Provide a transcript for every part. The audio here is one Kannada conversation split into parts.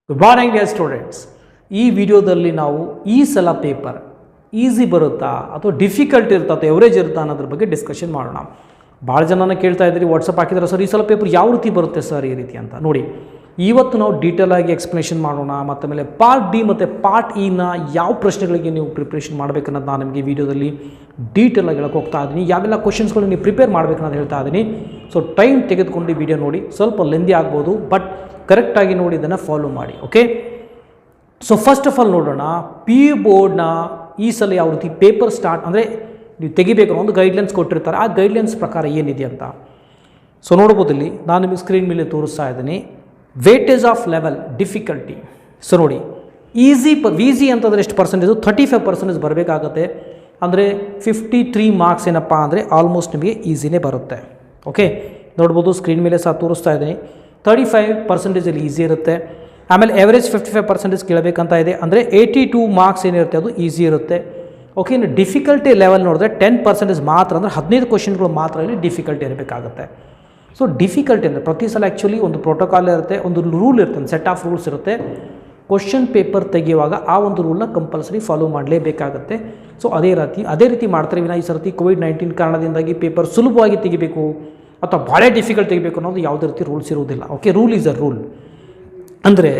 Good morning dear students. ಈ ವಿಡಿಯೋದಲ್ಲಿ ನಾವು ಈ ಸಲ ಪೇಪರ್ ಈಸಿ ಬರುತ್ತಾ ಅಥವಾ ಡಿಫಿಕಲ್ಟ್ ಇರುತ್ತಾ ಅಥವಾ ಎವರೇಜ್ ಇರುತ್ತಾ ಅನ್ನೋದ್ರ ಬಗ್ಗೆ ಡಿಸ್ಕಷನ್ ಮಾಡೋಣ. ಭಾಳ ಜನನ ಕೇಳ್ತಾ ಇದ್ದೀರಿ, ವಾಟ್ಸಪ್ ಹಾಕಿದ್ರೆ ಸರ್ ಈ ಸಲ ಪೇಪರ್ ಯಾವ ರೀತಿ ಬರುತ್ತೆ ಸರ್ ಈ ರೀತಿ ಅಂತ. ನೋಡಿ, ಇವತ್ತು ನಾವು ಡೀಟೇಲ್ ಆಗಿ ಎಕ್ಸ್ಪ್ಲನೇಷನ್ ಮಾಡೋಣ. ಮತ್ತು ಆಮೇಲೆ ಪಾರ್ಟ್ ಡಿ ಮತ್ತು ಪಾರ್ಟ್ ಇನ ಯಾವ ಪ್ರಶ್ನೆಗಳಿಗೆ ನೀವು ಪ್ರಿಪ್ರೇಷನ್ ಮಾಡಬೇಕನ್ನೋದು ನಾನು ನಿಮಗೆ ವಿಡಿಯೋದಲ್ಲಿ ಡೀಟೇಲ್ ಆಗಿ ಹೇಳಕ್ಕೆ ಹೋಗ್ತಾ ಇದ್ದೀನಿ. ಯಾವೆಲ್ಲ ಕ್ವಶನ್ಸ್ಗಳು ನೀವು ಪ್ರಿಪೇರ್ ಮಾಡಬೇಕನ್ನೋದು ಹೇಳ್ತಾ ಇದ್ದೀನಿ. ಸೊ ಟೈಮ್ ತೆಗೆದುಕೊಂಡು ಈ ವಿಡಿಯೋ ನೋಡಿ. ಸ್ವಲ್ಪ ಲೆಂದಿ ಆಗ್ಬೋದು, ಬಟ್ ಕರೆಕ್ಟಾಗಿ ನೋಡಿ ಇದನ್ನು ಫಾಲೋ ಮಾಡಿ. Okay, so first of all ನೋಡೋಣ, ಪಿ ಯು ಬೋರ್ಡ್ನ ಈ ಸಲ ಯಾವ ರೀತಿ ಪೇಪರ್ ಸ್ಟಾರ್ಟ್ ಅಂದರೆ ನೀವು ತೆಗಿಬೇಕು ಒಂದು ಗೈಡ್ಲೈನ್ಸ್ ಕೊಟ್ಟಿರ್ತಾರೆ. ಆ ಗೈಡ್ಲೈನ್ಸ್ ಪ್ರಕಾರ ಏನಿದೆ ಅಂತ ಸೊ ನೋಡ್ಬೋದು. ಇಲ್ಲಿ ನಾನು ನಿಮಗೆ ಸ್ಕ್ರೀನ್ ಮೇಲೆ ತೋರಿಸ್ತಾ ಇದ್ದೀನಿ. Weightage of level difficulty. So ನೋಡಿ, ಈಸಿ ಅಂತಂದರೆ ಎಷ್ಟು ಪರ್ಸೆಂಟೇಜು 35% ಬರಬೇಕಾಗತ್ತೆ. ಅಂದರೆ 53 ಮಾರ್ಕ್ಸ್ ಏನಪ್ಪ ಅಂದರೆ ಆಲ್ಮೋಸ್ಟ್ ನಿಮಗೆ ಈಸಿನೇ ಬರುತ್ತೆ. ಓಕೆ, ನೋಡ್ಬೋದು ಸ್ಕ್ರೀನ್ ಮೇಲೆ ಸಹ ತೋರಿಸ್ತಾ ಇದ್ದೀನಿ. 35% ಈಸಿ ಇರುತ್ತೆ. ಆಮೇಲೆ ಎವರೇಜ್ 55% ಕೇಳಬೇಕಂತ ಇದೆ. ಅಂದರೆ 82 ಮಾರ್ಕ್ಸ್ ಏನಿರುತ್ತೆ ಅದು ಈಸಿ ಇರುತ್ತೆ. ಓಕೆ, ಇನ್ನು ಡಿಫಿಕಲ್ಟಿ ಲೆವೆಲ್ ನೋಡಿದ್ರೆ 10% ಮಾತ್ರ, ಅಂದರೆ 15 ಕ್ವಶನ್ಗಳು ಮಾತ್ರ ಇಲ್ಲಿ ಡಿಫಿಕಲ್ಟಿ ಇರಬೇಕಾಗುತ್ತೆ. ಸೊ ಡಿಫಿಕಲ್ಟಿ ಅಂದರೆ ಪ್ರತಿ ಸಲ ಆ್ಯಕ್ಚುಲಿ ಒಂದು ಪ್ರೋಟೋಕಾಲ್ ಇರುತ್ತೆ, ಒಂದು ರೂಲ್ ಇರುತ್ತೆ, ಒಂದು ಸೆಟ್ ಆಫ್ ರೂಲ್ಸ್ ಇರುತ್ತೆ. ಕ್ವಶನ್ ಪೇಪರ್ ತೆಗೆಯುವಾಗ ಆ ಒಂದು ರೂಲ್ನ ಕಂಪಲ್ಸರಿ ಫಾಲೋ ಮಾಡಲೇಬೇಕಾಗುತ್ತೆ. ಸೊ ಅದೇ ರೀತಿ ಮಾಡ್ತಾರೆ ವಿನ ಈ ಸರ್ತಿ ಕೋವಿಡ್-19 ಕಾರಣದಿಂದಾಗಿ ಪೇಪರ್ ಸುಲಭವಾಗಿ ತೆಗಿಬೇಕು ಅಥವಾ ಭಾಳ ಡಿಫಿಕಲ್ಟ್ ತೆಗಿಬೇಕು ಅನ್ನೋದು ಯಾವುದೇ ರೀತಿ ರೂಲ್ಸ್ ಇರುವುದಿಲ್ಲ. Okay, rule is a rule. ಅಂದರೆ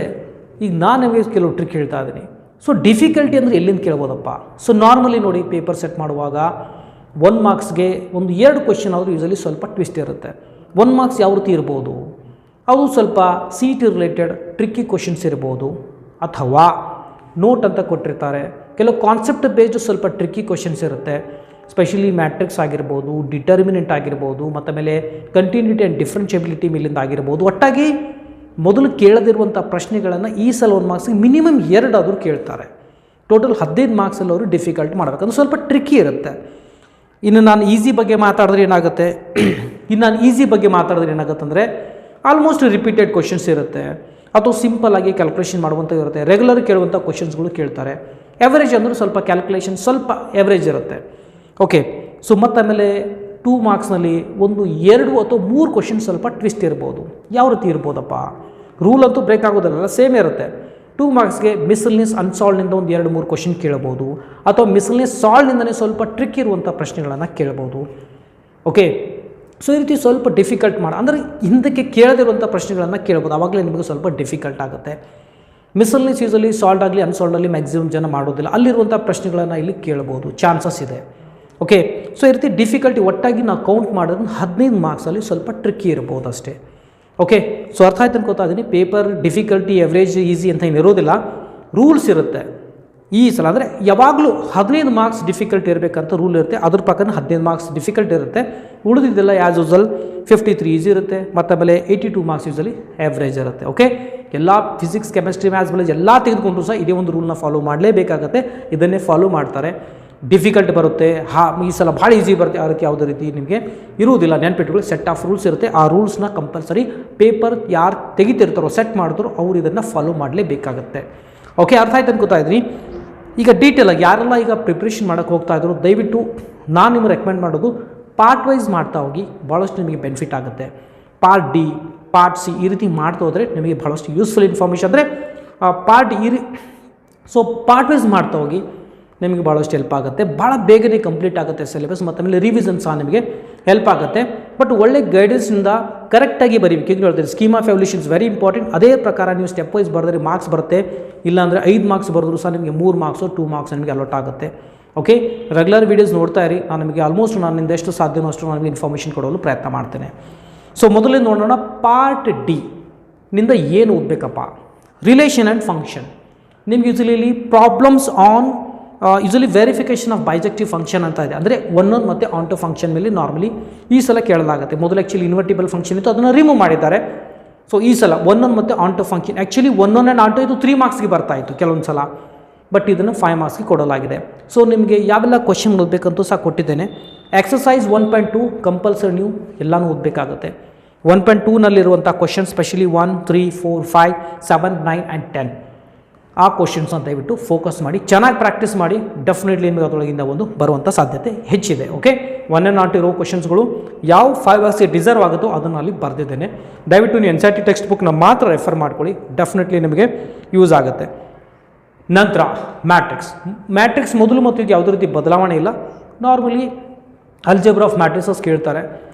ಈಗ ನಾನು ನಿಮಗೆ ಕೆಲವು ಟ್ರಿಕ್ ಹೇಳ್ತಾ ಇದ್ದೀನಿ. ಸೊ ಡಿಫಿಕಲ್ಟಿ ಅಂದರೆ ಎಲ್ಲಿಂದ ಕೇಳ್ಬೋದಪ್ಪ? ಸೊ ನಾರ್ಮಲಿ ನೋಡಿ, ಪೇಪರ್ ಸೆಟ್ ಮಾಡುವಾಗ 1 ಮಾರ್ಕ್ಸ್ಗೆ ಒಂದು 2 ಕ್ವಶನ್ ಆದರೂ ಯೂಸಲಿ ಸ್ವಲ್ಪ ಟ್ವಿಸ್ಟ್ ಇರುತ್ತೆ. 1 ಮಾರ್ಕ್ಸ್ ಯಾವ ರೀತಿ ಇರ್ಬೋದು? ಅದು ಸ್ವಲ್ಪ CET ರಿಲೇಟೆಡ್ ಟ್ರಿಕ್ಕಿ ಕ್ವಶನ್ಸ್ ಇರ್ಬೋದು, ಅಥವಾ ನೋಟ್ ಅಂತ ಕೊಟ್ಟಿರ್ತಾರೆ. ಕೆಲವು ಕಾನ್ಸೆಪ್ಟ್ ಬೇಸ್ಡ್ ಸ್ವಲ್ಪ ಟ್ರಿಕ್ಕಿ ಕ್ವಶನ್ಸ್ ಇರುತ್ತೆ. ಸ್ಪೆಷಲಿ ಮ್ಯಾಟ್ರಿಕ್ಸ್ ಆಗಿರ್ಬೋದು, ಡಿಟರ್ಮಿನೆಂಟ್ ಆಗಿರ್ಬೋದು, ಮತ್ತು ಆಮೇಲೆ ಕಂಟಿನ್ಯೂಟಿ ಆ್ಯಂಡ್ ಡಿಫ್ರೆನ್ಷಿಯಬಿಲಿಟಿ ಮೇಲಿಂದ ಆಗಿರ್ಬೋದು. ಒಟ್ಟಾಗಿ ಮೊದಲು ಕೇಳದಿರುವಂಥ ಪ್ರಶ್ನೆಗಳನ್ನು ಈ ಸಲ 1 ಮಾರ್ಕ್ಸಿಗೆ ಮಿನಿಮಮ್ 2 ಆದರೂ ಕೇಳ್ತಾರೆ. ಟೋಟಲ್ 15 ಮಾರ್ಕ್ಸಲ್ಲಿ ಅವರು ಡಿಫಿಕಲ್ಟ್ ಮಾಡಬೇಕಂದ್ರೆ ಸ್ವಲ್ಪ ಟ್ರಿಕ್ಕಿ ಇರುತ್ತೆ. ಇನ್ನು ನಾನು ಈಸಿ ಬಗ್ಗೆ ಮಾತಾಡಿದ್ರೆ ಏನಾಗುತ್ತೆ ಅಂದರೆ ಆಲ್ಮೋಸ್ಟ್ ರಿಪೀಟೆಡ್ ಕ್ವಶನ್ಸ್ ಇರುತ್ತೆ, ಅಥವಾ ಸಿಂಪಲ್ ಆಗಿ ಕ್ಯಾಲ್ಕುಲೇಷನ್ ಮಾಡುವಂಥ ಇರುತ್ತೆ. ರೆಗ್ಯುಲರ್ ಕೇಳುವಂಥ ಕ್ವಶನ್ಸ್ಗಳು ಕೇಳ್ತಾರೆ. ಎವರೇಜ್ ಅಂದರೆ ಸ್ವಲ್ಪ ಕ್ಯಾಲ್ಕುಲೇಷನ್ ಸ್ವಲ್ಪ ಎವರೇಜ್ ಇರುತ್ತೆ. ಓಕೆ, ಸೊ ಮತ್ತು ಆಮೇಲೆ 2 ಮಾರ್ಕ್ಸ್ನಲ್ಲಿ ಒಂದು 2 ಅಥವಾ 3 ಕ್ವಶನ್ ಸ್ವಲ್ಪ ಟ್ವಿಸ್ಟ್ ಇರ್ಬೋದು. ಯಾವ ರೀತಿ ಇರ್ಬೋದಪ್ಪ? ರೂಲ್ ಅಂತೂ ಬ್ರೇಕ್ ಆಗೋದಿಲ್ಲ, ಸೇಮ್ ಇರುತ್ತೆ. 2 ಮಾರ್ಕ್ಸ್ಗೆ ಮಿಸ್ಸಲ್ನಿಯಸ್ ಅನ್ಸಾಲ್ವ್ನಿಂದ ಒಂದು 2-3 ಕ್ವಶನ್ ಕೇಳ್ಬೋದು, ಅಥವಾ ಮಿಸ್ಸಲ್ನಿಯಸ್ ಸಾಲ್ವ್ನಿಂದನೇ ಸ್ವಲ್ಪ ಟ್ರಿಕ್ ಇರುವಂಥ ಪ್ರಶ್ನೆಗಳನ್ನು ಕೇಳ್ಬೋದು. ಓಕೆ, ಸೊ ಈ ರೀತಿ ಸ್ವಲ್ಪ ಡಿಫಿಕಲ್ಟ್ ಅಂದರೆ ಹಿಂದಕ್ಕೆ ಕೇಳದಿರುವಂಥ ಪ್ರಶ್ನೆಗಳನ್ನು ಕೇಳ್ಬೋದು. ಆವಾಗಲೇ ನಿಮಗೆ ಸ್ವಲ್ಪ ಡಿಫಿಕಲ್ಟ್ ಆಗುತ್ತೆ. ಮಿಸ್ಸಲ್ನಿಯಸ್ ಯೂಸಲಿ ಸಾಲ್ವ್ ಆಗಲಿ ಅನ್ಸಾಲ್ವ್ನಲ್ಲಿ ಮ್ಯಾಕ್ಸಿಮಮ್ ಜನ ಮಾಡೋದಿಲ್ಲ. ಅಲ್ಲಿರುವಂಥ ಪ್ರಶ್ನೆಗಳನ್ನು ಇಲ್ಲಿ ಕೇಳ್ಬೋದು, ಚಾನ್ಸಸ್ ಇದೆ. ಓಕೆ, ಸೊ ಈ ರೀತಿ ಡಿಫಿಕಲ್ಟಿ ಒಟ್ಟಾಗಿ ನಾವು ಕೌಂಟ್ ಮಾಡೋದು 15 ಮಾರ್ಕ್ಸಲ್ಲಿ ಸ್ವಲ್ಪ ಟ್ರಿಕ್ಕಿ ಇರ್ಬೋದು ಅಷ್ಟೇ. ಓಕೆ, ಸೊ ಅರ್ಥ ಆಯ್ತು ಅನ್ಕೋತಾ ಇದ್ದೀನಿ. ಪೇಪರ್ ಡಿಫಿಕಲ್ಟಿ ಎವರೇಜ್ ಈಸಿ ಅಂತ ಏನು ಇರೋದಿಲ್ಲ, ರೂಲ್ಸ್ ಇರುತ್ತೆ. ಈ ಸಲ ಅಂದರೆ ಯಾವಾಗಲೂ 15 ಮಾರ್ಕ್ಸ್ ಡಿಫಿಕಲ್ಟ್ ಇರಬೇಕಂತ ರೂಲ್ ಇರುತ್ತೆ. ಅದ್ರ ಪ್ರಕಾರ 15 ಮಾರ್ಕ್ಸ್ ಡಿಫಿಕಲ್ಟ್ ಇರುತ್ತೆ. ಉಳಿದಿದ್ದೆಲ್ಲ ಆ್ಯಸ್ ಯೂಸಲ್ 53 ಈಸಿ ಇರುತ್ತೆ, ಮತ್ತು ಆಮೇಲೆ 82 ಮಾರ್ಕ್ಸ್ ಯೂಸಲಿ ಎವರೇಜ್ ಇರುತ್ತೆ. ಓಕೆ, ಎಲ್ಲ ಫಿಸಿಕ್ಸ್, ಕೆಮಿಸ್ಟ್ರಿ, ಮ್ಯಾಥ್ಸ್, ಬಯಾಲಜಿ ಎಲ್ಲ ತೆಗೆದುಕೊಂಡ್ರು ಸಹ ಇದೇ ಒಂದು ರೂಲ್ನ ಫಾಲೋ ಮಾಡಲೇಬೇಕಾಗತ್ತೆ. ಇದನ್ನೇ ಫಾಲೋ ಮಾಡ್ತಾರೆ. ಡಿಫಿಕಲ್ಟ್ ಬರುತ್ತೆ, ಈ ಸಲ ಭಾಳ ಈಸಿ ಬರುತ್ತೆ, ಆ ರೀತಿ ಯಾವುದೇ ರೀತಿ ನಿಮಗೆ ಇರುವುದಿಲ್ಲ. ನೆನ್ಪಿಟ್ಕೊಳ್ಳಿ, ಸೆಟ್ ಆಫ್ ರೂಲ್ಸ್ ಇರುತ್ತೆ. ಆ ರೂಲ್ಸ್ನ ಕಂಪಲ್ಸರಿ ಪೇಪರ್ ಯಾರು ತೆಗಿತಿರ್ತಾರೋ, ಸೆಟ್ ಮಾಡಿದ್ರು ಅವ್ರು ಇದನ್ನು ಫಾಲೋ ಮಾಡಲೇಬೇಕಾಗತ್ತೆ. ಓಕೆ, ಅರ್ಥ ಆಯ್ತು ಅನ್ಕೋತಾ ಇದ್ರಿ. ಈಗ ಡೀಟೇಲಾಗಿ ಯಾರೆಲ್ಲ ಈಗ ಪ್ರಿಪ್ರೇಷನ್ ಮಾಡೋಕ್ಕೆ ಹೋಗ್ತಾ ಇದ್ರು, ದಯವಿಟ್ಟು ನಾನು ನಿಮಗೆ ರೆಕಮೆಂಡ್ ಮಾಡೋದು ಪಾರ್ಟ್ ವೈಸ್ ಮಾಡ್ತಾ ಹೋಗಿ, ಭಾಳಷ್ಟು ನಿಮಗೆ ಬೆನಿಫಿಟ್ ಆಗುತ್ತೆ. ಪಾರ್ಟ್ ಡಿ, ಪಾರ್ಟ್ ಸಿ ಈ ರೀತಿ ಮಾಡ್ತಾ ಹೋದರೆ ನಿಮಗೆ ಭಾಳಷ್ಟು ಯೂಸ್ಫುಲ್ ಇನ್ಫಾರ್ಮೇಷನ್. ಅಂದರೆ ಸೊ ಪಾರ್ಟ್ ವೈಸ್ ಮಾಡ್ತಾ ಹೋಗಿ ನಿಮಗೆ ಭಾಳಷ್ಟು ಹೆಲ್ಪ್ ಆಗುತ್ತೆ. ಭಾಳ ಬೇಗನೆ ಕಂಪ್ಲೀಟ್ ಆಗುತ್ತೆ ಸಿಲೆಬಸ್, ಮತ್ತು ಆಮೇಲೆ ರಿವಿಷನ್ ಸಹ ನಿಮಗೆ ಹೆಲ್ಪ್ ಆಗುತ್ತೆ. ಬಟ್ ಒಳ್ಳೆ ಗೈಡೆನ್ಸಿಂದ ಕರೆಕ್ಟಾಗಿ ಬರೀಬೇಕು. ಈಗ ಹೇಳ್ತೀವಿ ಸ್ಕೀಮ್ ಆಫ್ ಎವಲ್ಯೂಷನ್ಸ್ ವೆರಿ ಇಂಪಾರ್ಟೆಂಟ್. ಅದೇ ಪ್ರಕಾರ ನೀವು ಸ್ಟೆಪ್ ವೈಸ್ ಬರೆದ್ರೆ ಮಾರ್ಕ್ಸ್ ಬರುತ್ತೆ. ಇಲ್ಲಾಂದರೆ 5 ಮಾರ್ಕ್ಸ್ ಬರೆದ್ರು ಸಹ ನಿಮಗೆ 3 ಮಾರ್ಕ್ಸು 2 ಮಾರ್ಕ್ಸ್ ನಿಮಗೆ ಅಲಾಟ್ ಆಗುತ್ತೆ. ಓಕೆ, ರೆಗ್ಯುಲರ್ ವೀಡಿಯೋಸ್ ನೋಡ್ತಾ ಇರಿ. ನಾನು ನಿಮಗೆ ಆಲ್ಮೋಸ್ಟ್ ನಿಂದ ಎಷ್ಟು ಸಾಧ್ಯನೋ ಅಷ್ಟು ನನಗೆ ಇನ್ಫಾರ್ಮೇಷನ್ ಕೊಡಲು ಪ್ರಯತ್ನ ಮಾಡ್ತೇನೆ. ಸೊ ಮೊದಲೇ ನೋಡೋಣ, ಪಾರ್ಟ್ ಡಿ ನಿಂದ ಏನು ಓದಬೇಕಪ್ಪ? Relation and function. ನಿಮ್ಗೆ usually problems on usually verification of bijective function ಅಂತ ಇದೆ. ಅಂದರೆ 1 ಮತ್ತು ಆಂಟೋ ಫಂಕ್ಷನ್ ಮೇಲೆ ನಾರ್ಮಲಿ ಈ ಸಲ ಕೇಳಲಾಗುತ್ತೆ. ಮೊದಲು ಆ್ಯಕ್ಚುಲಿ ಇನ್ವರ್ಟಿಬಲ್ ಫಂಕ್ಷನ್ ಇತ್ತು, ಅದನ್ನು ರಿಮೂವ್ ಮಾಡಿದ್ದಾರೆ. ಸೊ ಈ ಸಲ 1 ಮತ್ತು Anto function, actually 1 and Anto ಇದು 3 ಮಾರ್ಕ್ಸ್ಗೆ ಬರ್ತಾ ಇತ್ತು ಕೆಲವೊಂದು ಸಲ, ಬಟ್ ಇದನ್ನು 5 ಮಾರ್ಕ್ಸ್ಗೆ ಕೊಡಲಾಗಿದೆ. ಸೊ ನಿಮಗೆ ಯಾವೆಲ್ಲ ಕ್ವಶನ್ ಓದಬೇಕಂತೂ ಸಹ ಕೊಟ್ಟಿದ್ದೇನೆ. ಎಕ್ಸಸೈಸ್ 1.2 ಕಂಪಲ್ಸರಿ ನೀವು ಎಲ್ಲನೂ ಓದಬೇಕಾಗುತ್ತೆ. 1.2ನಲ್ಲಿರುವಂಥ ಕ್ವಶನ್ ಸ್ಪೆಷಲಿ 1, 3, 4, 5, 7, 9 ಆ್ಯಂಡ್ 10. ಆ ಕ್ವಶನ್ಸ್ನ ದಯವಿಟ್ಟು ಫೋಕಸ್ ಮಾಡಿ, ಚೆನ್ನಾಗಿ ಪ್ರಾಕ್ಟೀಸ್ ಮಾಡಿ. ಡೆಫಿನೆಟ್ಲಿ ನಿಮಗೆ ಅದರೊಳಗಿಂದ ಒಂದು ಬರುವಂಥ ಸಾಧ್ಯತೆ ಹೆಚ್ಚಿದೆ. ಓಕೆ, 1 and 2 ಇರೋ ಕ್ವಶನ್ಸ್ಗಳು ಯಾವ 5 ಮಾರ್ಕ್ಸ್ಗೆ ಡಿಸರ್ವ್ ಆಗುತ್ತೋ ಅದನ್ನು ಅಲ್ಲಿ ಬರೆದಿದ್ದೇನೆ. ದಯವಿಟ್ಟು ನೀವು NCERT ಟೆಕ್ಸ್ಟ್ ಬುಕ್ನ ಮಾತ್ರ ರೆಫರ್ ಮಾಡ್ಕೊಳ್ಳಿ, ಡೆಫಿನೆಟ್ಲಿ ನಿಮಗೆ ಯೂಸ್ ಆಗುತ್ತೆ. ನಂತರ ಮ್ಯಾಟ್ರಿಕ್ಸ್ ಮೊದಲು ಮತ್ತು ಈಗ ಯಾವುದೇ ರೀತಿ ಬದಲಾವಣೆ ಇಲ್ಲ. ನಾರ್ಮಲಿ ಅಲ್ಜೆಬ್ರಾ ಆಫ್ ಮ್ಯಾಟ್ರಿಸಸ್ ಕೇಳ್ತಾರೆ.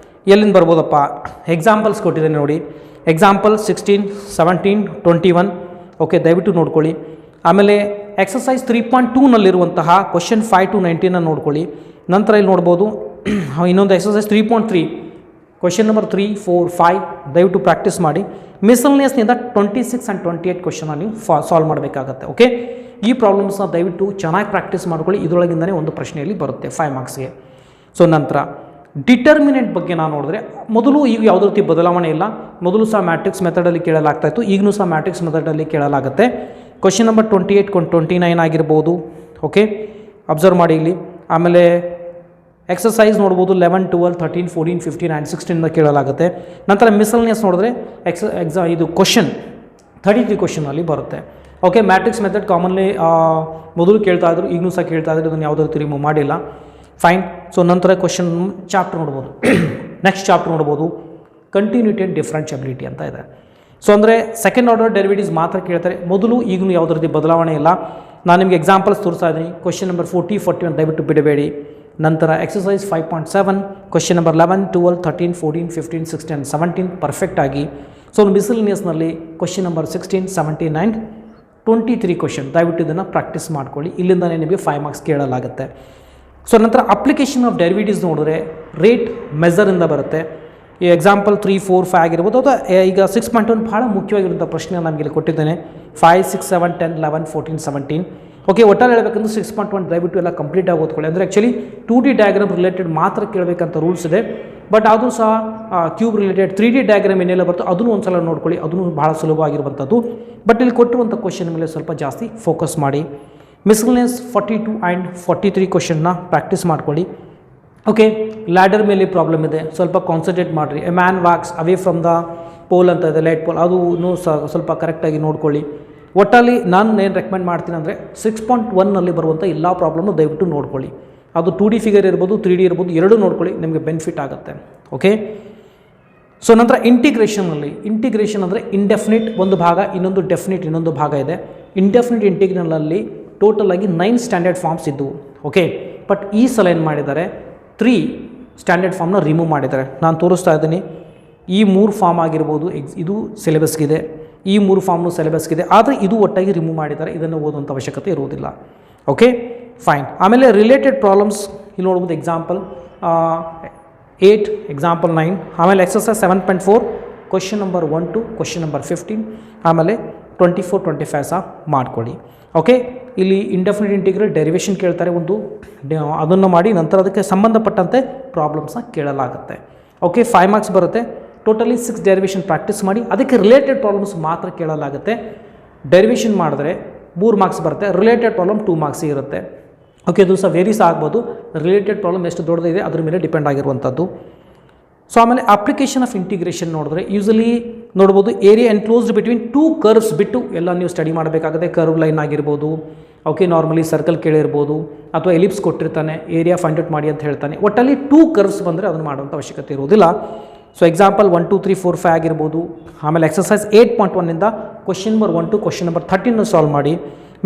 ಎಲ್ಲಿಂದ ಬರ್ಬೋದಪ್ಪ? ಎಕ್ಸಾಂಪಲ್ಸ್ ಕೊಟ್ಟಿದ್ದೇನೆ ನೋಡಿ. ಎಕ್ಸಾಂಪಲ್ 16, 17, 21. ಓಕೆ, ದಯವಿಟ್ಟು ನೋಡ್ಕೊಳ್ಳಿ. ಆಮೇಲೆ ಎಕ್ಸಸೈಸ್ 3.2ನಲ್ಲಿರುವಂತಹ ಕ್ವಶನ್ 5 to 19 ನೋಡ್ಕೊಳ್ಳಿ. ನಂತರ ಇಲ್ಲಿ ನೋಡ್ಬೋದು ಇನ್ನೊಂದು ಎಕ್ಸಸೈಸ್ 3.3 ಕ್ವಶನ್ ನಂಬರ್ 3, 4, 5 ದಯವಿಟ್ಟು ಪ್ರಾಕ್ಟೀಸ್ ಮಾಡಿ. ಮಿಸಲ್ನಿಯಸ್ನಿಂದ 26 and 28 ಕ್ವಶನ್ ನೀವು ಸಾಲ್ವ್ ಮಾಡಬೇಕಾಗತ್ತೆ. ಓಕೆ, ಈ ಪ್ರಾಬ್ಲಮ್ಸ್ನ ದಯವಿಟ್ಟು ಚೆನ್ನಾಗಿ ಪ್ರಾಕ್ಟೀಸ್ ಮಾಡ್ಕೊಳ್ಳಿ. ಇದರೊಳಗಿಂದನೇ ಒಂದು ಪ್ರಶ್ನೆಯಲ್ಲಿ ಬರುತ್ತೆ 5 ಮಾರ್ಕ್ಸ್ಗೆ. ಸೊ ನಂತರ ಡಿಟರ್ಮಿನೆಂಟ್ ಬಗ್ಗೆ ನಾನು ನೋಡಿದ್ರೆ ಮೊದಲು ಈಗ ಯಾವುದೇ ರೀತಿ ಬದಲಾವಣೆ ಇಲ್ಲ. ಮೊದಲು ಸಹ ಮ್ಯಾಟ್ರಿಕ್ಸ್ ಮೆಥಡಲ್ಲಿ ಕೇಳಲಾಗ್ತಾಯಿತ್ತು, ಈಗಲೂ ಸಹ ಮ್ಯಾಟ್ರಿಕ್ಸ್ ಮೆಥಡಲ್ಲಿ ಕೇಳಲಾಗುತ್ತೆ. ಕ್ವಶನ್ ನಂಬರ್ 28, 29 ಆಗಿರ್ಬೋದು. ಓಕೆ, ಅಬ್ಸರ್ವ್ ಮಾಡಿ ಇಲ್ಲಿ. ಆಮೇಲೆ ಎಕ್ಸಸೈಸ್ ನೋಡ್ಬೋದು 11, 12, 13, 14, 15 and 16 ಕೇಳಲಾಗುತ್ತೆ. ನಂತರ ಮಿಸಲ್ನಿಯಸ್ ನೋಡಿದ್ರೆ ಇದು ಕ್ವಶನ್ 33 ಕ್ವಶನಲ್ಲಿ ಬರುತ್ತೆ. ಓಕೆ, ಮ್ಯಾಟ್ರಿಕ್ಸ್ ಮೆಥಡ್ ಕಾಮನ್ಲಿ ಮೊದಲು ಕೇಳ್ತಾ ಇದ್ರು, ಈಗಲೂ ಸಹ ಕೇಳ್ತಾ ಇದ್ರು, ಇದನ್ನು ಯಾವುದೇ ರೀತಿ ರಿಮೂವ್ ಮಾಡಿಲ್ಲ. ಫೈನ್. ಸೊ ನಂತರ ಕ್ವಶನ್ ಚಾಪ್ಟರ್ ನೋಡ್ಬೋದು. ನೆಕ್ಸ್ಟ್ ಚಾಪ್ಟರ್ ನೋಡ್ಬೋದು ಕಂಟಿನ್ಯೂಟಿ ಆ್ಯಂಡ್ ಡಿಫ್ರೆನ್ಷಿಯಬಿಲಿಟಿ ಅಂತ ಇದೆ. ಸೊ ಅಂದರೆ ಸೆಕೆಂಡ್ ಆರ್ಡರ್ ಡೆರಿವೇಟಿವ್ಸ್ ಮಾತ್ರ ಕೇಳ್ತಾರೆ. ಮೊದಲು ಈಗಲೂ ಯಾವುದೇ ರೀತಿ ಬದಲಾವಣೆ ಇಲ್ಲ. ನಾನು ನಿಮಗೆ ಎಕ್ಸಾಂಪಲ್ಸ್ ತೋರಿಸ್ತಾ ಇದ್ದೀನಿ. ಕ್ವಶನ್ ನಂಬರ್ 40, 41 ದಯವಿಟ್ಟು ಬಿಡಬೇಡಿ. ನಂತರ ಎಕ್ಸಸೈಸ್ 5.7 ಕ್ವಶನ್ ನಂಬರ್ 11, 12, 13, 14, 15, 16 and 17 ಪರ್ಫೆಕ್ಟಾಗಿ. ಸೊ ಮಿಸಲ್ನಿಯಸ್ನಲ್ಲಿ ಕ್ವಶನ್ ನಂಬರ್ 16, 17 and 23 ಕ್ವಶನ್ ದಯವಿಟ್ಟು ಇದನ್ನು ಪ್ರಾಕ್ಟೀಸ್ ಮಾಡ್ಕೊಳ್ಳಿ. ಇಲ್ಲಿಂದಲೇ ನಿಮಗೆ 5 ಮಾರ್ಕ್ಸ್ ಕೇಳಲಾಗುತ್ತೆ. ಸೊ ನಂತರ ಅಪ್ಲಿಕೇಶನ್ ಆಫ್ ಡೆರಿವೇಟಿವ್ಸ್ ನೋಡಿದ್ರೆ ರೇಟ್ ಮೆಜರಿಂದ ಬರುತ್ತೆ. ಈ ಎಕ್ಸಾಂಪಲ್ 3, 4, 5 ಆಗಿರ್ಬೋದು. ಅಥವಾ ಈಗ 6.1 ಭಾಳ ಮುಖ್ಯವಾಗಿರುವಂಥ ಪ್ರಶ್ನೆ ನಮಗೆ ಇಲ್ಲಿ ಕೊಟ್ಟಿದ್ದೇನೆ. 5, 6, 7, 10, 11, 14, 17. ಓಕೆ, ಒಟ್ಟಲ್ಲಿ ಹೇಳಬೇಕಂದ್ರೆ 6.1 ದಯವಿಟ್ಟು ಎಲ್ಲ ಕಂಪ್ಲೀಟಾಗಿ ಓದ್ಕೊಳ್ಳಿ. ಅಂದರೆ ಆ್ಯಕ್ಚುಲಿ 2D ಡಯಾಗ್ರಾಮ್ ರಿಲೇಟೆಡ್ ಮಾತ್ರ ಕೇಳಬೇಕಂತ ರೂಲ್ಸ್ ಇದೆ. ಬಟ್ ಅದು ಸಹ ಕ್ಯೂಬ್ ರಿಲೇಟೆಡ್ 3D ಡಯಾಗ್ರಾಮ್ ಏನೆಲ್ಲ ಬರ್ತೋ ಅದನ್ನು ಒಂದು ಸಲ ನೋಡ್ಕೊಳ್ಳಿ, ಅದನ್ನು ಭಾಳ ಸುಲಭವಾಗಿರುವಂಥದ್ದು. ಬಟ್ ಇಲ್ಲಿ ಕೊಟ್ಟಿರುವಂಥ ಕ್ವಶನ್ ಮೇಲೆ ಸ್ವಲ್ಪ ಜಾಸ್ತಿ ಫೋಕಸ್ ಮಾಡಿ. ಮಿಸಲ್ನಿಯಸ್ 42 and 43 ಕ್ವಶನ್ನ ಪ್ರಾಕ್ಟೀಸ್ ಮಾಡ್ಕೊಳ್ಳಿ. ಓಕೆ, ಲ್ಯಾಡರ್ ಮೇಲೆ ಪ್ರಾಬ್ಲಮ್ ಇದೆ, ಸ್ವಲ್ಪ ಕಾನ್ಸಂಟ್ರೇಟ್ ಮಾಡಿರಿ. A man walks away from the pole ಅಂತ ಇದೆ, ಲೈಟ್ ಪೋಲ್, ಅದೂ ಸ್ವಲ್ಪ ಕರೆಕ್ಟಾಗಿ ನೋಡ್ಕೊಳ್ಳಿ. ಒಟ್ಟಲ್ಲಿ ನಾನು ಏನು ರೆಕಮೆಂಡ್ ಮಾಡ್ತೀನಿ ಅಂದರೆ 6.1ನಲ್ಲಿ ಬರುವಂಥ ಎಲ್ಲ ಪ್ರಾಬ್ಲಮ್ನು ದಯವಿಟ್ಟು ನೋಡ್ಕೊಳ್ಳಿ. ಅದು 2D ಫಿಗರ್ ಇರ್ಬೋದು, 3D ಇರ್ಬೋದು, ಎರಡೂ ನೋಡ್ಕೊಳ್ಳಿ, ನಿಮಗೆ ಬೆನಿಫಿಟ್ ಆಗುತ್ತೆ. ಓಕೆ, ಸೊ ನಂತರ ಇಂಟಿಗ್ರೇಷನ್ ಅಂದರೆ ಇಂಡೆಫಿನಿಟ್ ಒಂದು ಭಾಗ, ಇನ್ನೊಂದು ಡೆಫಿನಿಟ್ ಇನ್ನೊಂದು ಭಾಗ ಇದೆ. ಇಂಡೆಫಿನಿಟ್ ಇಂಟಿಗ್ರಲಲ್ಲಿ ಟೋಟಲ್ ಆಗಿ 9 ಸ್ಟ್ಯಾಂಡರ್ಡ್ ಫಾರ್ಮ್ಸ್ ಇದ್ದವು. ಓಕೆ, ಬಟ್ ಈ ಸಲ ಏನು ಮಾಡಿದ್ದಾರೆ, 3 ಸ್ಟ್ಯಾಂಡರ್ಡ್ ಫಾರ್ಮ್ನ ರಿಮೂವ್ ಮಾಡಿದ್ದಾರೆ. ನಾನು ತೋರಿಸ್ತಾ ಇದ್ದೀನಿ. ಈ 3 ಫಾರ್ಮ್ ಆಗಿರ್ಬೋದು, ಇದು ಸಿಲೆಬಸ್ಗಿದೆ, ಈ 3 ಫಾರ್ಮ್ನು ಸಿಲೆಬಸ್ಗಿದೆ. ಆದರೆ ಇದು ಒಟ್ಟಾಗಿ ರಿಮೂವ್ ಮಾಡಿದ್ದಾರೆ, ಇದನ್ನು ಓದುವಂಥ ಅವಶ್ಯಕತೆ ಇರುವುದಿಲ್ಲ. Okay, fine. ಆಮೇಲೆ ರಿಲೇಟೆಡ್ ಪ್ರಾಬ್ಲಮ್ಸ್ ಇಲ್ಲಿ ನೋಡ್ಬೋದು. Example 8, example 9. ಆಮೇಲೆ exercise 7.4 question number 1 to question number 15. ಆಮೇಲೆ 24, 25 ಸಹ ಮಾಡ್ಕೊಳ್ಳಿ. ಓಕೆ, ಇಲ್ಲಿ ಇಂಡೆಫಿನಿಟ್ ಇಂಟಿಗ್ರಲ್ ಡೆರಿವೇಷನ್ ಕೇಳ್ತಾರೆ ಒಂದು, ಅದನ್ನು ಮಾಡಿ ನಂತರ ಅದಕ್ಕೆ ಸಂಬಂಧಪಟ್ಟಂತೆ ಪ್ರಾಬ್ಲಮ್ಸ್ನ ಕೇಳಲಾಗುತ್ತೆ. ಓಕೆ, 5 ಮಾರ್ಕ್ಸ್ ಬರುತ್ತೆ. ಟೋಟಲಿ 6 ಡೆರಿವೇಷನ್ ಪ್ರಾಕ್ಟೀಸ್ ಮಾಡಿ, ಅದಕ್ಕೆ ರಿಲೇಟೆಡ್ ಪ್ರಾಬ್ಲಮ್ಸ್ ಮಾತ್ರ ಕೇಳಲಾಗುತ್ತೆ. ಡೆರಿವೇಷನ್ ಮಾಡಿದ್ರೆ 3 ಮಾರ್ಕ್ಸ್ ಬರುತ್ತೆ, ರಿಲೇಟೆಡ್ ಪ್ರಾಬ್ಲಮ್ 2 ಮಾರ್ಕ್ಸ್ ಇರುತ್ತೆ. ಓಕೆ, ಇದು ಸಹ ವೇರೀಸ್ ಆಗ್ಬೋದು. ರಿಲೇಟೆಡ್ ಪ್ರಾಬ್ಲಮ್ ಎಷ್ಟು ದೊಡ್ಡದಿದೆ ಅದ್ರ ಮೇಲೆ ಡಿಪೆಂಡ್ ಆಗಿರುವಂಥದ್ದು. ಸೊ ಆಮೇಲೆ ಅಪ್ಲಿಕೇಶನ್ ಆಫ್ ಇಂಟಿಗ್ರೇಷನ್ ನೋಡಿದ್ರೆ ಯೂಸಲಿ ನೋಡ್ಬೋದು ಏರಿಯಾ ಎನ್ಕ್ಲೋಸ್ಡ್ ಬಿಟ್ವೀನ್ 2 ಕರ್ವ್ಸ್ ಬಿಟ್ಟು ಎಲ್ಲ ನೀವು ಸ್ಟಡಿ ಮಾಡಬೇಕಾಗುತ್ತೆ. ಕರ್ವ್ ಲೈನ್ ಆಗಿರ್ಬೋದು, ಓಕೆ, ನಾರ್ಮಲಿ ಸರ್ಕಲ್ ಕೇಳಿರ್ಬೋದು, ಅಥವಾ ಎಲಿಪ್ಸ್ ಕೊಟ್ಟಿರ್ತಾನೆ, ಏರಿಯಾ ಫೈಂಡ್ ಔಟ್ ಮಾಡಿ ಅಂತ ಹೇಳ್ತಾನೆ. ಒಟ್ಟಲ್ಲಿ 2 ಕರ್ವ್ಸ್ ಬಂದರೆ ಅದನ್ನು ಮಾಡುವಂಥ ಅವಶ್ಯಕತೆ ಇರುವುದಿಲ್ಲ. ಸೊ ಎಕ್ಸಾಂಪಲ್ 1, 2, 3, 4, 5 ಆಗಿರ್ಬೋದು. ಆಮೇಲೆ ಎಕ್ಸಸೈಸ್ 8.1ನಿಂದ question number 1 to question number 13 solve ಮಾಡಿ.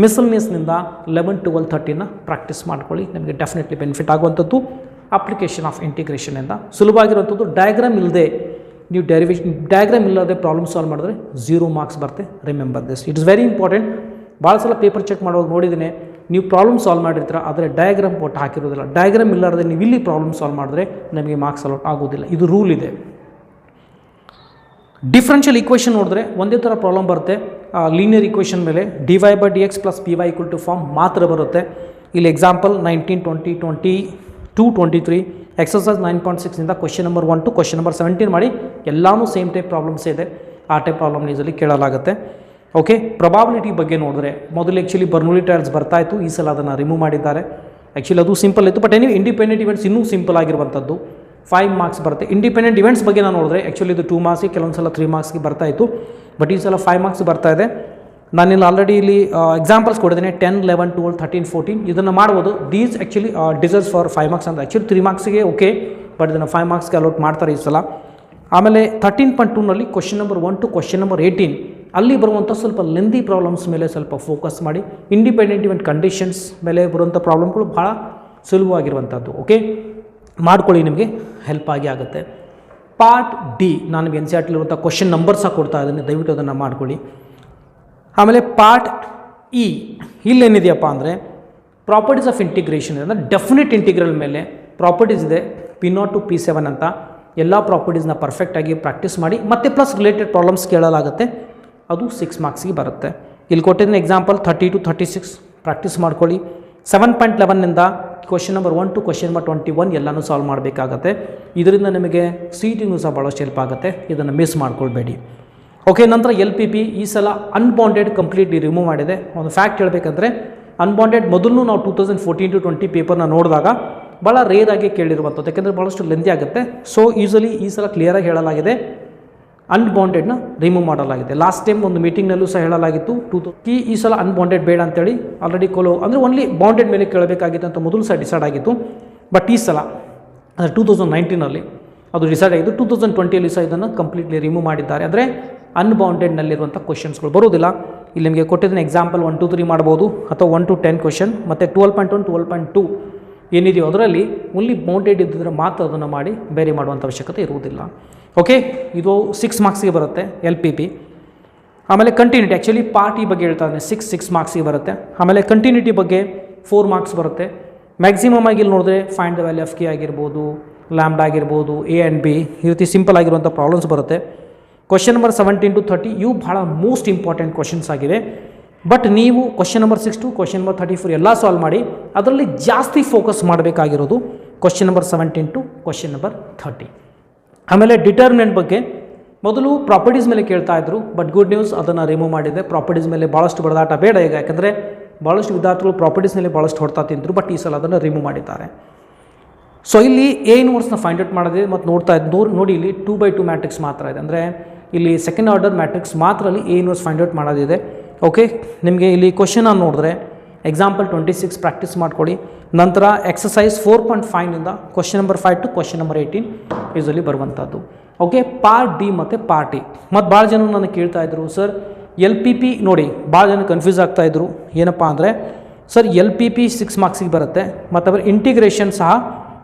ಮಿಸಲ್ನಿಯಸ್ನಿಂದ 11, 12, 13 ಪ್ರಾಕ್ಟೀಸ್ ಮಾಡ್ಕೊಳ್ಳಿ, ನಿಮಗೆ ಡೆಫಿನೆಟ್ಲಿ ಬೆನಿಫಿಟ್ ಆಗುವಂಥದ್ದು. ಅಪ್ಲಿಕೇಶನ್ ಆಫ್ ಇಂಟಿಗ್ರೇಷನಿಂದ ಸುಲಭವಾಗಿರುವಂಥದ್ದು. ಡಯಾಗ್ರಾಮ್ ಇಲ್ಲದೆ ನೀವು ಡಯಾಗ್ರಾಮ್ ಇಲ್ಲದೆ ಪ್ರಾಬ್ಲಮ್ ಸಾಲ್ವ್ ಮಾಡಿದ್ರೆ 0 ಮಾರ್ಕ್ಸ್ ಬರುತ್ತೆ. Remember this, it is very important. ಭಾಳ ಸಲ ಪೇಪರ್ ಚೆಕ್ ಮಾಡುವಾಗ ನೋಡಿದ್ದೀನಿ, ನೀವು ಪ್ರಾಬ್ಲಮ್ ಸಾಲ್ವ್ ಮಾಡಿರ್ತೀರ, ಆದರೆ ಡಯಾಗ್ರಾಮ್ ಒಟ್ಟು ಹಾಕಿರೋದಿಲ್ಲ. ಡಯಾಗ್ರಾಮ್ ಇಲ್ಲಾರದೆ ನೀವು ಇಲ್ಲಿ ಪ್ರಾಬ್ಲಮ್ ಸಾಲ್ವ್ ಮಾಡಿದ್ರೆ ನಮಗೆ ಮಾರ್ಕ್ಸ್ ಅಲೌಟ್ ಆಗೋದಿಲ್ಲ. ಇದು ರೂಲ್ ಇದೆ. ಡಿಫ್ರೆನ್ಷಿಯಲ್ ಈಕ್ವೇಷನ್ ನೋಡಿದ್ರೆ ಒಂದೇ ಥರ ಪ್ರಾಬ್ಲಮ್ ಬರುತ್ತೆ. ಲೀನಿಯರ್ ಈಕ್ವೇಷನ್ ಮೇಲೆ dy/dx + py = ಫಾರ್ಮ್ ಮಾತ್ರ ಬರುತ್ತೆ. ಇಲ್ಲಿ ಎಕ್ಸಾಂಪಲ್ 19, 20, 22, 23 ಎಕ್ಸಸೈಸ್ 9.6ನಿಂದ question number 1 to question number 17 ಮಾಡಿ. ಎಲ್ಲನೂ ಸೇಮ್ ಟೈಪ್ ಪ್ರಾಬ್ಲಮ್ಸೇ ಇದೆ. ಆ ಟೈಪ್ ಪ್ರಾಬ್ಲಮ್ ಈಸಲ್ಲಿ ಕೇಳಲಾಗುತ್ತೆ. ಓಕೆ, ಪ್ರೊಬಾಬಿಲಿಟಿ ಬಗ್ಗೆ ನೋಡಿದ್ರೆ ಮೊದಲು ಆ್ಯಕ್ಚುಲಿ ಬರ್ನೂಲಿ ಟ್ರಯಲ್ಸ್ ಬರ್ತಾಯಿತ್ತು, ಈ ಸಲ ಅದನ್ನು ರಿಮೂವ್ ಮಾಡಿದ್ದಾರೆ. ಆ್ಯಕ್ಚುಲಿ ಅದು ಸಿಂಪಲ್ ಇತ್ತು, ಬಟ್ ನೀವು ಇಂಡಿಪೆಂಡೆಂಟ್ ಇವೆಂಟ್ಸ್ ಇನ್ನೂ ಸಿಂಪಲ್ ಆಗಿರುವಂಥದ್ದು. 5 ಮಾರ್ಕ್ಸ್ ಬರುತ್ತೆ. ಇಂಡಿಪೆಂಡೆಂಟ್ ಇವೆಂಟ್ಸ್ ಬಗ್ಗೆ ನಾನು ನೋಡಿದ್ರೆ ಆ್ಯಕ್ಚುಲಿ ಇದು 2 ಮಾರ್ಕ್ಸ್ಗೆ, ಕೆಲವೊಂದು ಸಲ 3 ಮಾರ್ಕ್ಸ್ಗೆ ಬರ್ತಾಯಿತ್ತು, ಬಟ್ ಈ ಸಲ 5 ಮಾರ್ಕ್ಸ್ ಬರ್ತಾ ಇದೆ. ನಾನಿಲ್ಲಿ ಆಲ್ರೆಡಿ ಇಲ್ಲಿ ಎಕ್ಸಾಂಪಲ್ಸ್ ಕೊಡಿದ್ದೀನಿ 10, 11, 12, 13, 14 ಇದನ್ನು ಮಾಡ್ಬೋದು. These actually deserves for 5 marks ಅಂತ. ಆ್ಯಕ್ಚುಲಿ 3 ಮಾರ್ಕ್ಸಿಗೆ ಓಕೆ, ಬಟ್ ಇದನ್ನು 5 ಮಾರ್ಕ್ಸ್ಗೆ ಅಲೋಟ್ ಮಾಡ್ತಾರೆ ಈ ಸಲ. ಆಮೇಲೆ 13.2ನಲ್ಲಿ question number 1 to question number 18 ಅಲ್ಲಿ ಬರುವಂಥ ಸ್ವಲ್ಪ ಲೆಂದಿ ಪ್ರಾಬ್ಲಮ್ಸ್ ಮೇಲೆ ಸ್ವಲ್ಪ ಫೋಕಸ್ ಮಾಡಿ. ಇಂಡಿಪೆಂಡೆಂಟ್ ಇವೆಂಟ್ ಕಂಡೀಷನ್ಸ್ ಮೇಲೆ ಬರುವಂಥ ಪ್ರಾಬ್ಲಮ್ಗಳು ಭಾಳ ಸುಲಭವಾಗಿರುವಂಥದ್ದು. ಓಕೆ, ಮಾಡ್ಕೊಳ್ಳಿ, ನಿಮಗೆ ಹೆಲ್ಪ್ ಆಗುತ್ತೆ. ಪಾರ್ಟ್ ಡಿ ನಾನು ನಿಮಗೆ ಎನ್ ಸಿ ಆರ್ ಟಿಲಿರುವಂಥ ಕ್ವಶನ್ ನಂಬರ್ಸ್ ಸಹ ಕೊಡ್ತಾ ಇದ್ದೀನಿ, ದಯವಿಟ್ಟು ಅದನ್ನು ಮಾಡ್ಕೊಳ್ಳಿ. ಆಮೇಲೆ ಪಾರ್ಟ್ ಇ ಇಲ್ಲೇನಿದೆಯಪ್ಪ ಅಂದರೆ ಪ್ರಾಪರ್ಟೀಸ್ ಆಫ್ ಇಂಟಿಗ್ರೇಷನ್ ಅಂದರೆ ಡೆಫಿನೆಟ್ ಇಂಟಿಗ್ರಲ್ ಮೇಲೆ ಪ್ರಾಪರ್ಟೀಸ್ ಇದೆ. P0 to P7 ಅಂತ ಎಲ್ಲ ಪ್ರಾಪರ್ಟೀಸ್ನ ಪರ್ಫೆಕ್ಟಾಗಿ ಪ್ರಾಕ್ಟೀಸ್ ಮಾಡಿ ಮತ್ತು ಪ್ಲಸ್ ರಿಲೇಟೆಡ್ ಪ್ರಾಬ್ಲಮ್ಸ್ ಕೇಳಲಾಗುತ್ತೆ. ಅದು 6 ಮಾರ್ಕ್ಸ್ಗೆ ಬರುತ್ತೆ. ಇಲ್ಲಿ ಕೊಟ್ಟಿದ್ದೀನಿ ಎಕ್ಸಾಂಪಲ್ 30 to 36 ಪ್ರಾಕ್ಟೀಸ್ ಮಾಡ್ಕೊಳ್ಳಿ. 7.11ನಿಂದ question number 1 to question number 21 ಎಲ್ಲನೂ ಸಾಲ್ವ್ ಮಾಡಬೇಕಾಗತ್ತೆ. ಇದರಿಂದ ನಿಮಗೆ ಸೀಟಿಂಗು ಸಹ ಭಾಳಷ್ಟು ಹೆಲ್ಪ್ ಆಗುತ್ತೆ, ಇದನ್ನು ಮಿಸ್ ಮಾಡ್ಕೊಳ್ಬೇಡಿ. ಓಕೆ, ನಂತರ LPP ಈ ಸಲ ಅನ್ಬೌಂಡೆಡ್ ಕಂಪ್ಲೀಟ್ಲಿ ರಿಮೂವ್ ಮಾಡಿದೆ. ಒಂದು ಫ್ಯಾಕ್ಟ್ ಹೇಳಬೇಕಂದ್ರೆ ಅನ್ಬೌಂಡೆಡ್ ಮೊದಲು ನಾವು 2014 to 20 ಪೇಪರ್ನ ನೋಡಿದಾಗ ಭಾಳ ರೇರ್ ಆಗಿ ಕೇಳಿರುವಂಥದ್ದು, ಯಾಕೆಂದರೆ ಭಾಳಷ್ಟು ಲೆಂದಿ ಆಗುತ್ತೆ. ಸೊ ಯೂಸಲಿ ಈ ಸಲ ಕ್ಲಿಯರಾಗಿ ಹೇಳಲಾಗಿದೆ, ಅನ್ಬೌಂಡೆಡ್ನ ರಿಮೂವ್ ಮಾಡಲಾಗಿದೆ. ಲಾಸ್ಟ್ ಟೈಮ್ ಒಂದು ಮೀಟಿಂಗ್ನಲ್ಲೂ ಸಹ ಹೇಳಲಾಗಿತ್ತು ಈ ಸಲ ಅನ್ಬೌಂಡೆಡ್ ಬೇಡ ಅಂತೇಳಿ. ಆಲ್ರೆಡಿ ಅಂದರೆ ಓನ್ಲಿ ಬೌಂಡೆಡ್ ಮೇಲೆ ಕೇಳಬೇಕಾಗಿತ್ತು ಅಂತ ಮೊದಲು ಸಹ ಡಿಸೈಡ್ ಆಗಿತ್ತು. ಬಟ್ ಈ ಸಲ 2019ನಲ್ಲಿ ಅದು ಡಿಸೈಡ್ ಆಗಿದ್ದು. 2020ಯಲ್ಲಿ ಸಹ ಇದನ್ನು ಕಂಪ್ಲೀಟ್ಲಿ ರಿಮೂವ್ ಮಾಡಿದ್ದಾರೆ. ಅಂದರೆ ಅನ್ಬೌಂಡೆಡ್ನಲ್ಲಿರುವಂಥ ಕ್ವಶನ್ಸ್ಗಳು ಬರೋದಿಲ್ಲ. ಇಲ್ಲಿ ನಿಮಗೆ ಕೊಟ್ಟಿದ್ದೀನಿ ಎಕ್ಸಾಂಪಲ್ 1 to 3 ಮಾಡ್ಬೋದು, ಅಥವಾ 1 to 10 ಕ್ವಶನ್, ಮತ್ತು 12.1, 12.2 ಏನಿದೆಯೋ ಅದರಲ್ಲಿ ಓನ್ಲಿ ಬೌಂಡೆಡ್ ಇದ್ದಿದ್ರೆ ಮಾತ್ರ ಅದನ್ನು ಮಾಡಿ, ಬೇರೆ ಮಾಡುವಂಥ ಅವಶ್ಯಕತೆ ಇರುವುದಿಲ್ಲ. ಓಕೆ, ಇದು 6 ಮಾರ್ಕ್ಸಿಗೆ ಬರುತ್ತೆ LPP. ಆಮೇಲೆ ಕಂಟಿನ್ಯೂಟಿ ಆ್ಯಕ್ಚುಲಿ ಪಾರ್ಟ್ ಈ ಬಗ್ಗೆ ಹೇಳ್ತಾ ಇದ್ದೀನಿ, 6 ಮಾರ್ಕ್ಸಿಗೆ ಬರುತ್ತೆ. ಆಮೇಲೆ ಕಂಟಿನ್ಯೂಟಿ ಬಗ್ಗೆ 4 ಮಾರ್ಕ್ಸ್ ಬರುತ್ತೆ. ಮ್ಯಾಕ್ಸಿಮಮ್ ಆಗಿ ಇಲ್ಲಿ ನೋಡಿದ್ರೆ find the value of K ಆಗಿರ್ಬೋದು, ಲ್ಯಾಂಬ್ಡಾ ಆಗಿರ್ಬೋದು, A and B ಈ ರೀತಿ ಸಿಂಪಲ್ ಆಗಿರುವಂಥ ಪ್ರಾಬ್ಲಮ್ಸ್ ಬರುತ್ತೆ. ಕ್ವಶನ್ ನಂಬರ್ 17 to 30 ಇವು ಭಾಳ ಮೋಸ್ಟ್ ಇಂಪಾರ್ಟೆಂಟ್ ಕ್ವಶನ್ಸ್ ಆಗಿವೆ. ಬಟ್ ನೀವು question number 6 to question number 34 ಎಲ್ಲ ಸಾಲ್ವ್ ಮಾಡಿ. ಅದರಲ್ಲಿ ಜಾಸ್ತಿ ಫೋಕಸ್ ಮಾಡಬೇಕಾಗಿರೋದು question number 17 to question number 30. ಆಮೇಲೆ ಡಿಟರ್ಮಿನೆಂಟ್ ಬಗ್ಗೆ ಮೊದಲು ಪ್ರಾಪರ್ಟೀಸ್ ಮೇಲೆ ಕೇಳ್ತಾ ಇದ್ರು, ಬಟ್ ಗುಡ್ ನ್ಯೂಸ್ ಅದನ್ನು ರಿಮೂವ್ ಮಾಡಿದೆ. ಪ್ರಾಪರ್ಟೀಸ್ ಮೇಲೆ ಭಾಳಷ್ಟು ಬಡದಾಟ ಬೇಡ ಈಗ, ಯಾಕಂದರೆ ಭಾಳಷ್ಟು ವಿದ್ಯಾರ್ಥಿಗಳು ಪ್ರಾಪರ್ಟೀಸ್ ಮೇಲೆ ಭಾಳಷ್ಟು ಹೊಡ್ತಾ ತಿಂದರು. ಬಟ್ ಈ ಸಲ ಅದನ್ನು ರಿಮೂವ್ ಮಾಡಿದ್ದಾರೆ. ಸೊ ಇಲ್ಲಿ A ಇನ್ವರ್ಸ್ನ ಫೈಂಡ್ ಔಟ್ ಮಾಡಿದೆ ಮತ್ತು ನೋಡಿ ಇಲ್ಲಿ 2/2 ಮ್ಯಾಟ್ರಿಕ್ಸ್ ಮಾತ್ರ ಇದೆ. ಅಂದರೆ ಇಲ್ಲಿ ಸೆಕೆಂಡ್ ಆರ್ಡರ್ ಮ್ಯಾಟ್ರಿಕ್ಸ್ ಮಾತ್ರ ಅಲ್ಲಿ A ಇನ್ವರ್ಸ್ ಫೈಂಡ್ ಔಟ್ ಮಾಡೋದಿದೆ. ಓಕೆ, ನಿಮಗೆ ಇಲ್ಲಿ ಕ್ವಶನ್ ನೋಡಿದ್ರೆ ಎಕ್ಸಾಂಪಲ್ 26 ಪ್ರಾಕ್ಟೀಸ್ ಮಾಡ್ಕೊಳ್ಳಿ. ನಂತರ ಎಕ್ಸಸೈಸ್ 4.5ನಿಂದ question number 5 to question number 18 usually ಬರುವಂಥದ್ದು. ಓಕೆ, ಪಾರ್ಟ್ ಡಿ ಮತ್ತು ಪಾರ್ಟ್ ಇ. ಮತ್ತು ಭಾಳ ಜನ ನನಗೆ ಕೇಳ್ತಾ ಇದ್ರು, ಸರ್ LPP ನೋಡಿ ಭಾಳ ಜನ ಕನ್ಫ್ಯೂಸ್ ಆಗ್ತಾಯಿದ್ರು. ಏನಪ್ಪ ಅಂದರೆ ಸರ್ LPP 6 ಮಾರ್ಕ್ಸಿಗೆ ಬರುತ್ತೆ, ಮತ್ತು ಅವರ ಇಂಟಿಗ್ರೇಷನ್ ಸಹ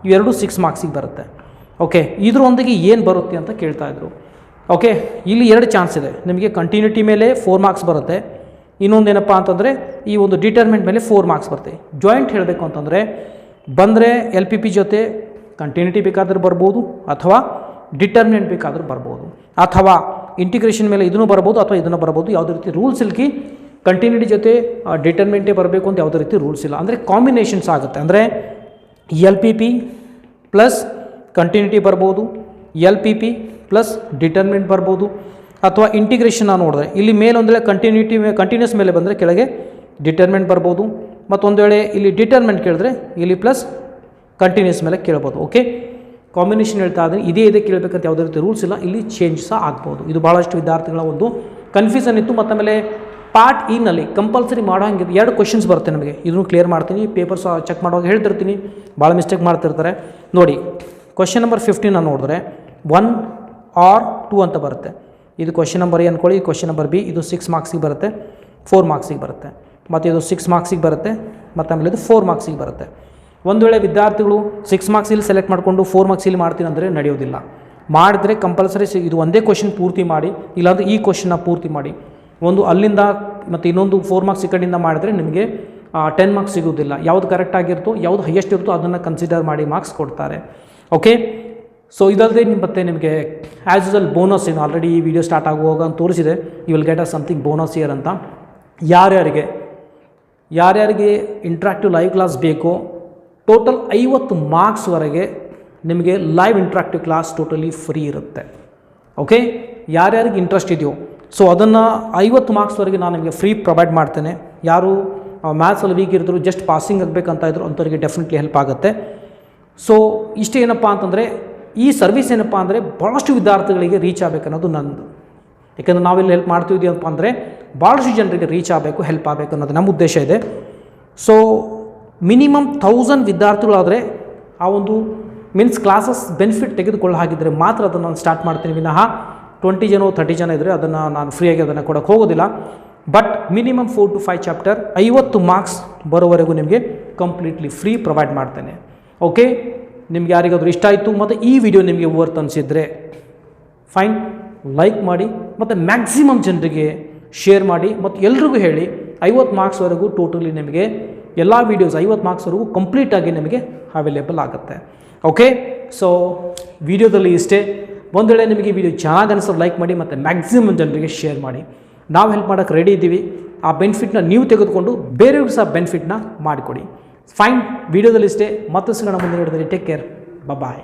ಇವೆರಡು 6 ಮಾರ್ಕ್ಸಿಗೆ ಬರುತ್ತೆ. ಓಕೆ, ಇದರೊಂದಿಗೆ ಏನು ಬರುತ್ತೆ ಅಂತ ಕೇಳ್ತಾಯಿದ್ರು. ಓಕೆ, ಇಲ್ಲಿ 2 ಚಾನ್ಸ್ ಇದೆ ನಿಮಗೆ. ಕಂಟಿನ್ಯೂಟಿ ಮೇಲೆ 4 ಮಾರ್ಕ್ಸ್ ಬರುತ್ತೆ. ಇನ್ನೊಂದೇನಪ್ಪ ಅಂತಂದರೆ ಈ ಒಂದು ಡಿಟರ್ಮೆಂಟ್ ಮೇಲೆ 4 ಮಾರ್ಕ್ಸ್ ಬರುತ್ತೆ. ಜಾಯಿಂಟ್ ಹೇಳಬೇಕು ಅಂತಂದರೆ ಬಂದರೆ LPP ಜೊತೆ ಕಂಟಿನ್ಯೂಟಿ ಬೇಕಾದರೂ ಬರ್ಬೋದು, ಅಥವಾ ಡಿಟರ್ಮಿನೆಂಟ್ ಬೇಕಾದರೂ ಬರ್ಬೋದು, ಅಥವಾ ಇಂಟಿಗ್ರೇಷನ್ ಮೇಲೆ ಇದನ್ನು ಬರ್ಬೋದು, ಅಥವಾ ಇದನ್ನು ಬರ್ಬೋದು. ಯಾವುದೇ ರೀತಿ ರೂಲ್ಸ್ ಇಲ್ಕಿ ಕಂಟಿನ್ಯೂಟಿ ಜೊತೆ ಡಿಟರ್ಮಿನೆಂಟೇ ಬರಬೇಕು ಅಂತ ಯಾವುದೇ ರೀತಿ ರೂಲ್ಸ್ ಇಲ್ಲ. ಅಂದರೆ ಕಾಂಬಿನೇಷನ್ಸ್ ಆಗುತ್ತೆ. ಅಂದರೆ LPP ಪ್ಲಸ್ ಕಂಟಿನ್ಯೂಟಿ ಬರ್ಬೋದು, LPP ಪ್ಲಸ್ ಡಿಟರ್ಮಿನೆಂಟ್ ಬರ್ಬೋದು, ಅಥವಾ ಇಂಟಿಗ್ರೇಷನ್ ನೋಡಿದ್ರೆ ಇಲ್ಲಿ ಮೇಲೆ ಒಂದು ವೇಳೆ ಕಂಟಿನ್ಯೂಸ್ ಮೇಲೆ ಬಂದರೆ ಕೆಳಗೆ ಡಿಟರ್ಮಿನೆಂಟ್ ಬರ್ಬೋದು. ಮತ್ತೊಂದು ವೇಳೆ ಇಲ್ಲಿ ಡಿಟರ್ಮಿನೆಂಟ್ ಕೇಳಿದ್ರೆ ಇಲ್ಲಿ ಪ್ಲಸ್ ಕಂಟಿನ್ಯೂಸ್ ಮೇಲೆ ಕೇಳ್ಬೋದು. ಓಕೆ, ಕಾಂಬಿನೇಷನ್ ಹೇಳ್ತಾ ಇದ್ದೀನಿ. ಇದೇ ಕೇಳಬೇಕಂತ ಯಾವುದೇ ರೀತಿ ರೂಲ್ಸ್ ಇಲ್ಲ, ಇಲ್ಲಿ ಚೇಂಜ್ ಸಹ ಆಗ್ಬೋದು. ಇದು ಭಾಳಷ್ಟು ವಿದ್ಯಾರ್ಥಿಗಳ ಒಂದು ಕನ್ಫ್ಯೂಷನ್ ಇತ್ತು. ಮತ್ತು ಆಮೇಲೆ ಪಾರ್ಟ್ ಇನಲ್ಲಿ ಕಂಪಲ್ಸರಿ ಮಾಡೋ ಹಂಗಿದೆ 2 ಕ್ವಶನ್ಸ್ ಬರುತ್ತೆ ನಮಗೆ. ಇದನ್ನು ಕ್ಲಿಯರ್ ಮಾಡ್ತೀನಿ, ಪೇಪರ್ಸ್ ಚೆಕ್ ಮಾಡುವಾಗ ಹೇಳ್ತಿರ್ತೀನಿ, ಭಾಳ ಮಿಸ್ಟೇಕ್ ಮಾಡ್ತಿರ್ತಾರೆ. ನೋಡಿ ಕ್ವಶನ್ ನಂಬರ್ 15 ನೋಡಿದ್ರೆ 1 or 2 ಅಂತ ಬರುತ್ತೆ. ಇದು ಕ್ವಶನ್ ನಂಬರ್ A ಅಂದ್ಕೊಳ್ಳಿ, ಕ್ವಶನ್ ನಂಬರ್ B. ಇದು 6 ಮಾರ್ಕ್ಸಿಗೆ ಬರುತ್ತೆ, 4 ಮಾರ್ಕ್ಸಿಗೆ ಬರುತ್ತೆ. ಮತ್ತು ಇದು 6 ಮಾರ್ಕ್ಸಿಗೆ ಬರುತ್ತೆ, ಮತ್ತು ಆಮೇಲೆ ಇದು 4 ಮಾರ್ಕ್ಸಿಗೆ ಬರುತ್ತೆ. ಒಂದು ವೇಳೆ ವಿದ್ಯಾರ್ಥಿಗಳು 6 ಮಾರ್ಕ್ಸ್ ಇಲ್ಲಿ ಸೆಲೆಕ್ಟ್ ಮಾಡಿಕೊಂಡು 4 ಮಾರ್ಕ್ಸ್ ಇಲ್ಲಿ ಮಾಡ್ತೀನಿ ಅಂದರೆ ನಡೆಯೋದಿಲ್ಲ. ಮಾಡಿದ್ರೆ ಕಂಪಲ್ಸರಿ ಇದು ಒಂದೇ ಕ್ವಶನ್ ಪೂರ್ತಿ ಮಾಡಿ, ಇಲ್ಲಾಂದರೆ ಈ ಕ್ವಶನ್ನ ಪೂರ್ತಿ ಮಾಡಿ. ಒಂದು ಅಲ್ಲಿಂದ ಮತ್ತು ಇನ್ನೊಂದು 4 ಮಾರ್ಕ್ಸ್ ಈ ಕಡೆಯಿಂದ ಮಾಡಿದ್ರೆ ನಿಮಗೆ 10 ಮಾರ್ಕ್ಸ್ ಸಿಗೋದಿಲ್ಲ. ಯಾವುದು ಕರೆಕ್ಟ್ ಆಗಿರುತ್ತೋ, ಯಾವುದು ಹೈಯೆಸ್ಟ್ ಇರುತ್ತೋ ಅದನ್ನು ಕನ್ಸಿಡರ್ ಮಾಡಿ ಮಾರ್ಕ್ಸ್ ಕೊಡ್ತಾರೆ. ಓಕೆ, ಸೊ ಇದಲ್ಲದೆ ಮತ್ತೆ ನಿಮಗೆ ಆ್ಯಸ್ ಯೂಸಲ್ ಬೋನಸ್ ಏನು ಆಲ್ರೆಡಿ ಈ ವಿಡಿಯೋ ಸ್ಟಾರ್ಟ್ ಆಗುವಾಗ ಅಂತ ತೋರಿಸಿದೆ. You will get a something bonus year ಅಂತ. ಯಾರ್ಯಾರಿಗೆ ಇಂಟ್ರಾಕ್ಟಿವ್ ಲೈವ್ ಕ್ಲಾಸ್ ಬೇಕೋ ಟೋಟಲ್ 50 ಮಾರ್ಕ್ಸ್ವರೆಗೆ ನಿಮಗೆ live interactive class totally free ಇರುತ್ತೆ. ಓಕೆ, ಯಾರ್ಯಾರಿಗೆ ಇಂಟ್ರೆಸ್ಟ್ ಇದೆಯೋ ಸೊ ಅದನ್ನು 50 ಮಾರ್ಕ್ಸ್ವರೆಗೆ ನಾನು ನಿಮಗೆ ಫ್ರೀ ಪ್ರೊವೈಡ್ ಮಾಡ್ತೇನೆ. ಯಾರು ಮ್ಯಾಥ್ಸಲ್ಲಿ ವೀಕ್ ಇರ್ತಾರೆ, ಜಸ್ಟ್ ಪಾಸಿಂಗ್ ಆಗಬೇಕಂತ ಇದ್ರು ಅಂಥವ್ರಿಗೆ ಡೆಫಿನೆಟ್ಲಿ ಹೆಲ್ಪ್ ಆಗುತ್ತೆ. ಸೊ ಇಷ್ಟೇನಪ್ಪ ಅಂತಂದರೆ ಈ ಸರ್ವಿಸ್ ಏನಪ್ಪ ಅಂದರೆ ಭಾಳಷ್ಟು ವಿದ್ಯಾರ್ಥಿಗಳಿಗೆ ರೀಚ್ ಆಗಬೇಕನ್ನೋದು ನಂದು ಯಾಕೆಂದರೆ ನಾವೆಲ್ಲಿ ಹೆಲ್ಪ್ ಮಾಡ್ತಿದ್ದೀವಿ ಅಂತ ಅಂದರೆ ಭಾಳಷ್ಟು ಜನರಿಗೆ ರೀಚ್ ಆಗಬೇಕು, ಹೆಲ್ಪ್ ಆಗಬೇಕು ಅನ್ನೋದು ನಮ್ಮ ಉದ್ದೇಶ ಇದೆ. ಸೊ ಮಿನಿಮಮ್ 1000 ವಿದ್ಯಾರ್ಥಿಗಳಾದರೆ ಆ ಒಂದು ಮೀನ್ಸ್ ಕ್ಲಾಸಸ್ ಬೆನಿಫಿಟ್ ತೆಗೆದುಕೊಳ್ಳೋ ಹಾಗಿದ್ದರೆ ಮಾತ್ರ ಅದನ್ನು ನಾನು ಸ್ಟಾರ್ಟ್ ಮಾಡ್ತೀನಿ. ವಿನಃ 20 ಜನ 30 ಜನ ಇದ್ದರೆ ಅದನ್ನು ನಾನು ಫ್ರೀಯಾಗಿ ಅದನ್ನು ಕೊಡೋಕ್ಕೆ ಹೋಗೋದಿಲ್ಲ. But minimum 4 to 5 chapter 50 marks ಬರೋವರೆಗೂ ನಿಮಗೆ ಕಂಪ್ಲೀಟ್ಲಿ ಫ್ರೀ ಪ್ರೊವೈಡ್ ಮಾಡ್ತೇನೆ. ಓಕೆ, ನಿಮ್ಗೆ ಯಾರಿಗಾದರೂ ಇಷ್ಟ ಆಯಿತು ಮತ್ತು ಈ ವಿಡಿಯೋ ನಿಮಗೆ ವರ್ತ್ ಅನಿಸಿದರೆ ಫೈನ್, ಲೈಕ್ ಮಾಡಿ ಮತ್ತು ಮ್ಯಾಕ್ಸಿಮಮ್ ಜನರಿಗೆ ಶೇರ್ ಮಾಡಿ ಮತ್ತು ಎಲ್ರಿಗೂ ಹೇಳಿ. 50 ಮಾರ್ಕ್ಸ್ವರೆಗೂ ಟೋಟಲಿ ನಿಮಗೆ ಎಲ್ಲ ವೀಡಿಯೋಸ್ 50 ಮಾರ್ಕ್ಸ್ವರೆಗೂ ಕಂಪ್ಲೀಟಾಗಿ ನಿಮಗೆ ಅವೈಲೇಬಲ್ ಆಗುತ್ತೆ. ಓಕೆ, ಸೊ ವಿಡಿಯೋದಲ್ಲಿ ಇಷ್ಟೇ. ಒಂದು ವೇಳೆ ನಿಮಗೆ ಈ ವಿಡಿಯೋ ಚೆನ್ನಾಗಿ ಅನಿಸೋದು ಲೈಕ್ ಮಾಡಿ ಮತ್ತು ಮ್ಯಾಕ್ಸಿಮಮ್ ಜನರಿಗೆ ಶೇರ್ ಮಾಡಿ. ನಾವು ಹೆಲ್ಪ್ ಮಾಡೋಕ್ಕೆ ರೆಡಿ ಇದ್ದೀವಿ. ಆ ಬೆನಿಫಿಟ್ನ ನೀವು ತೆಗೆದುಕೊಂಡು ಬೇರೆಯವ್ರಿಗೆ ಸಹ ಬೆನಿಫಿಟ್ನ ಮಾಡಿಕೊಡಿ. ಫೈನ್, ವಿಡಿಯೋದಲ್ಲಿ ಇಷ್ಟೇ. ಮತ್ತೆ ಸಿಗೋಣ ಮುಂದಿನ ವಿಡಿಯೋದಲ್ಲಿ. ಟೇಕ್ ಕೇರ್, ಬಾಯ್.